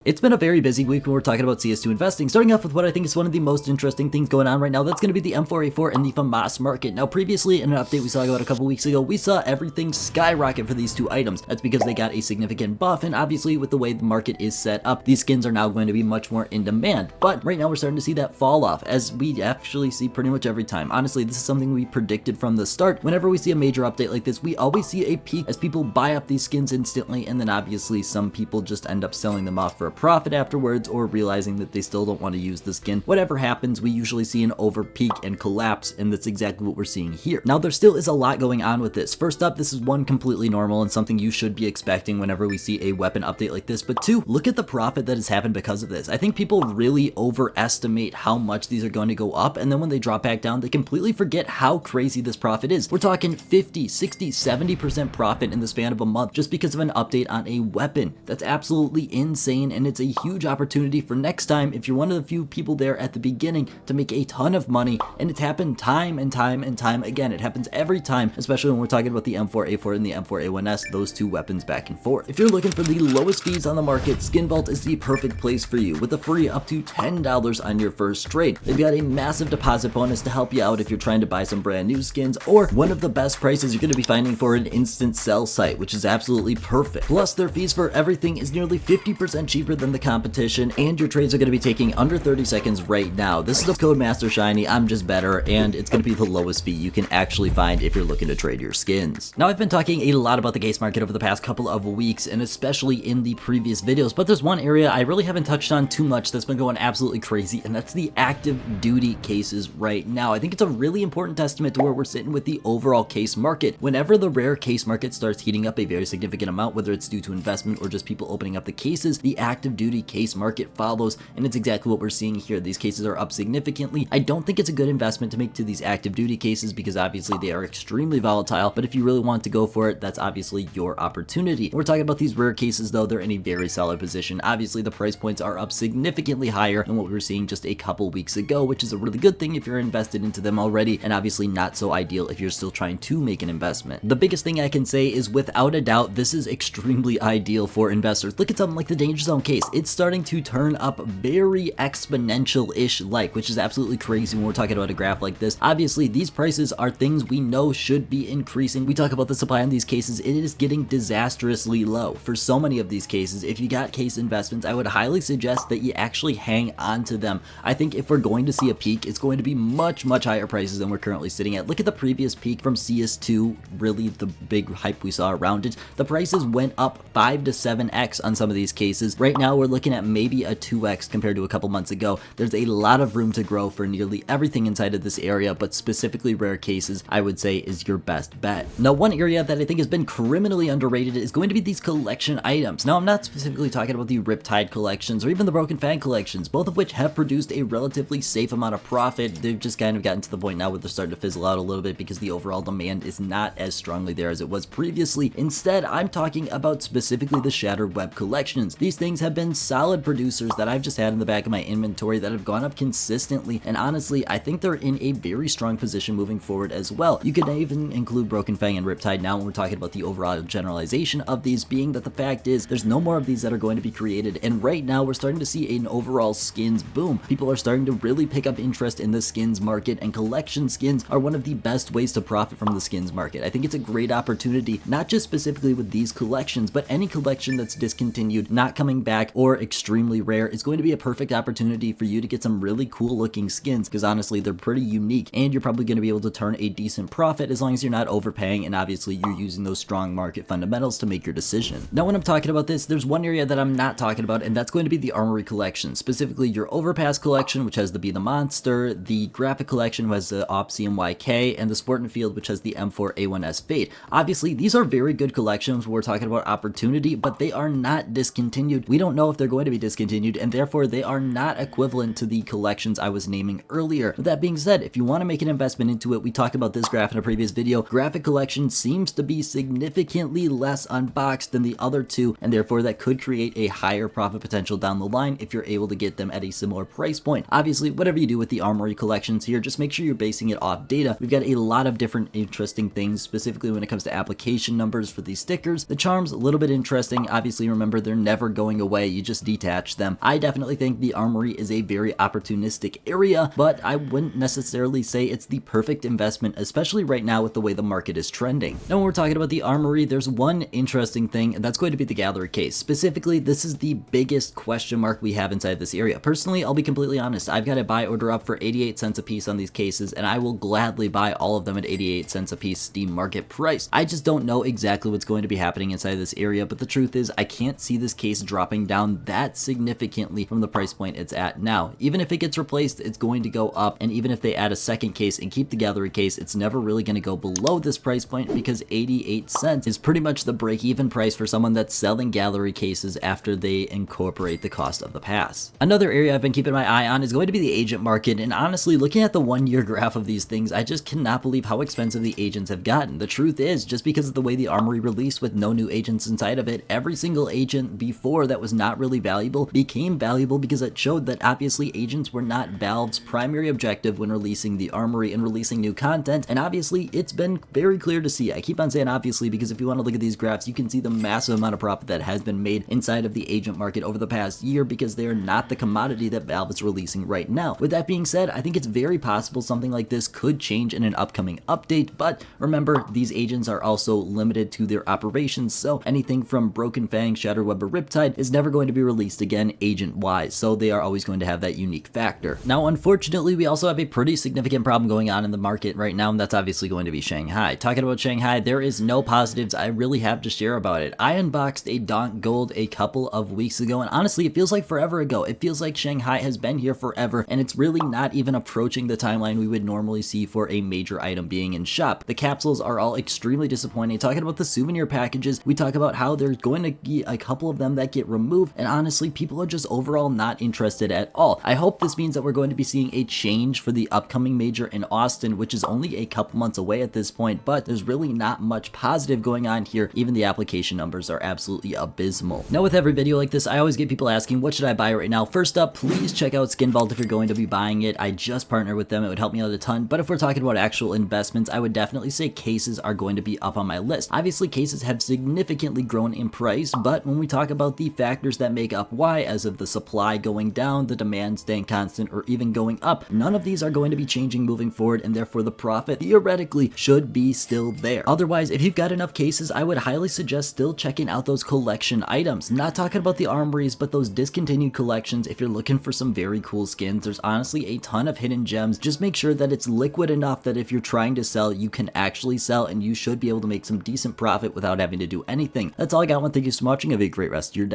It's been a very busy week when we're talking about CS2 investing, starting off with what I think is one of the most interesting things going on right now. That's going to be the M4A4 and the Famas market. Now, previously in an update we saw about a couple weeks ago, we saw everything skyrocket for these two items. That's because they got a significant buff, and obviously with the way the market is set up, these skins are now going to be much more in demand. But right now we're starting to see that fall off, as we actually see pretty much every time. Honestly, this is something we predicted from the start. Whenever we see a major update like this, we always see a peak as people buy up these skins instantly, and then obviously some people just end up selling them off for a profit afterwards, or realizing that they still don't want to use the skin. Whatever happens, we usually see an over peak and collapse, and that's exactly what we're seeing here. Now, there still is a lot going on with this. First up, this is one, completely normal and something you should be expecting whenever we see a weapon update like this, but two, look at the profit that has happened because of this. I think people really overestimate how much these are going to go up, and then when they drop back down, they completely forget how crazy this profit is. We're talking 50, 60, 70% profit in the span of a month just because of an update on a weapon. That's absolutely insane, and it's a huge opportunity for next time if you're one of the few people there at the beginning to make a ton of money. And it's happened time and time and time again. It happens every time, especially when we're talking about the M4A4 and the M4A1S, those two weapons back and forth. If you're looking for the lowest fees on the market, Skin Vault is the perfect place for you, with a free up to $10 on your first trade. They've got a massive deposit bonus to help you out if you're trying to buy some brand new skins, or one of the best prices you're going to be finding for an instant sell site, which is absolutely perfect. Plus, their fees for everything is nearly 50% cheaper than the competition, and your trades are going to be taking under 30 seconds right now. This is a code Master Shiny, I'm just better, and it's going to be the lowest fee you can actually find if you're looking to trade your skins. Now, I've been talking a lot about the case market over the past couple of weeks, and especially in the previous videos, but there's one area I really haven't touched on too much that's been going absolutely crazy, and that's the active duty cases right now. I think it's a really important testament to where we're sitting with the overall case market. Whenever the rare case market starts heating up a very significant amount, whether it's due to investment or just people opening up the cases, the active duty case market follows, and it's exactly what we're seeing here. These cases are up significantly. I don't think it's a good investment to make to these active duty cases because obviously they are extremely volatile, but if you really want to go for it, that's obviously your opportunity. We're talking about these rare cases though, they're in a very solid position. Obviously the price points are up significantly higher than what we were seeing just a couple weeks ago, which is a really good thing if you're invested into them already, and obviously not so ideal if you're still trying to make an investment. The biggest thing I can say is without a doubt, this is extremely ideal for investors. Look at something like the Danger Zone case. It's starting to turn up very exponential-ish like, which is absolutely crazy when we're talking about a graph like this. Obviously, these prices are things we know should be increasing. We talk about the supply on these cases, it is getting disastrously low. For so many of these cases, if you got case investments, I would highly suggest that you actually hang on to them. I think if we're going to see a peak, it's going to be much higher prices than we're currently sitting at. Look at the previous peak from CS2, really the big hype we saw around it. The prices went up 5 to 7x on some of these cases. Right now, we're looking at maybe a 2x compared to a couple months ago. There's a lot of room to grow for nearly everything inside of this area, but specifically rare cases, I would say, is your best bet. Now, one area that I think has been criminally underrated is going to be these collection items. Now, I'm not specifically talking about the Riptide collections or even the Broken Fang collections, both of which have produced a relatively safe amount of profit. They've just kind of gotten to the point now where they're starting to fizzle out a little bit because the overall demand is not as strongly there as it was previously. Instead, I'm talking about specifically the Shattered Web collections. These things have been solid producers that I've just had in the back of my inventory that have gone up consistently, and honestly, I think they're in a very strong position moving forward as well. You could even include Broken Fang and Riptide now when we're talking about the overall generalization of these, being that the fact is there's no more of these that are going to be created, and right now we're starting to see an overall skins boom. People are starting to really pick up interest in the skins market, and collection skins are one of the best ways to profit from the skins market. I think it's a great opportunity, not just specifically with these collections, but any collection that's discontinued, not coming back, or extremely rare is going to be a perfect opportunity for you to get some really cool looking skins, because honestly they're pretty unique, and you're probably going to be able to turn a decent profit as long as you're not overpaying, and obviously you're using those strong market fundamentals to make your decision. Now, when I'm talking about this, there's one area that I'm not talking about, and that's going to be the Armory collection, specifically your Overpass collection, which has the Be the Monster, the Graphic collection, which has the Op CMYK, and the Sport and Field, which has the M4A1S Fade. Obviously, these are very good collections when we're talking about opportunity, but they are not discontinued. We don't know if they're going to be discontinued, and therefore they are not equivalent to the collections I was naming earlier. With that being said, if you want to make an investment into it, we talked about this graph in a previous video. Graphic collection seems to be significantly less unboxed than the other two, and therefore that could create a higher profit potential down the line if you're able to get them at a similar price point. Obviously, whatever you do with the Armory collections here, just make sure you're basing it off data. We've got a lot of different interesting things, specifically when it comes to application numbers for these stickers. The charms, a little bit interesting. Obviously, remember, they're never going away. away, you just detach them. I definitely think the Armory is a very opportunistic area, but I wouldn't necessarily say it's the perfect investment, especially right now with the way the market is trending. Now when we're talking about the Armory, there's one interesting thing, and that's going to be the gallery case. Specifically, this is the biggest question mark we have inside this area. Personally, I'll be completely honest, I've got a buy order up for 88 cents a piece on these cases, and I will gladly buy all of them at 88 cents a piece Steam market price. I just don't know exactly what's going to be happening inside this area, but the truth is I can't see this case dropping down that significantly from the price point it's at now. Even if it gets replaced, it's going to go up, and even if they add a second case and keep the gallery case, it's never really going to go below this price point, because 88 cents is pretty much the break-even price for someone that's selling gallery cases after they incorporate the cost of the pass. Another area I've been keeping my eye on is going to be the agent market, and honestly, looking at the 1-year graph of these things, I just cannot believe how expensive the agents have gotten. The truth is, just because of the way the Armory released with no new agents inside of it, every single agent before that was not really valuable became valuable, because it showed that obviously agents were not Valve's primary objective when releasing the Armory and releasing new content, and obviously it's been very clear to see. I keep on saying obviously because if you want to look at these graphs, you can see the massive amount of profit that has been made inside of the agent market over the past year, because they are not the commodity that Valve is releasing right now. With that being said, I think it's very possible something like this could change in an upcoming update, but remember, these agents are also limited to their operations, so anything from Broken Fang, Shatterweb, or Riptide is never going to be released again agent-wise, so they are always going to have that unique factor. Now, unfortunately, we also have a pretty significant problem going on in the market right now, and that's obviously going to be Shanghai. Talking about Shanghai, there is no positives I really have to share about it. I unboxed a Donk Gold a couple of weeks ago, and honestly, it feels like forever ago. It feels like Shanghai has been here forever, and it's really not even approaching the timeline we would normally see for a major item being in shop. The capsules are all extremely disappointing. Talking about the souvenir packages, we talk about how there's going to be a couple of them that get removed, and honestly, people are just overall not interested at all. I hope this means that we're going to be seeing a change for the upcoming major in Austin, which is only a couple months away at this point, but there's really not much positive going on here. Even the application numbers are absolutely abysmal. Now, with every video like this, I always get people asking, what should I buy right now? First up, please check out Skin Vault if you're going to be buying it. I just partnered with them. It would help me out a ton, but if we're talking about actual investments, I would definitely say cases are going to be up on my list. Obviously, cases have significantly grown in price, but when we talk about the factors that make up why, as of the supply going down, the demand staying constant, or even going up, none of these are going to be changing moving forward, and therefore the profit theoretically should be still there. Otherwise, if you've got enough cases, I would highly suggest still checking out those collection items. Not talking about the armories, but those discontinued collections. If you're looking for some very cool skins, there's honestly a ton of hidden gems. Just make sure that it's liquid enough that if you're trying to sell, you can actually sell, and you should be able to make some decent profit without having to do anything. That's all I got. Thank you so much, and have a great rest of your day.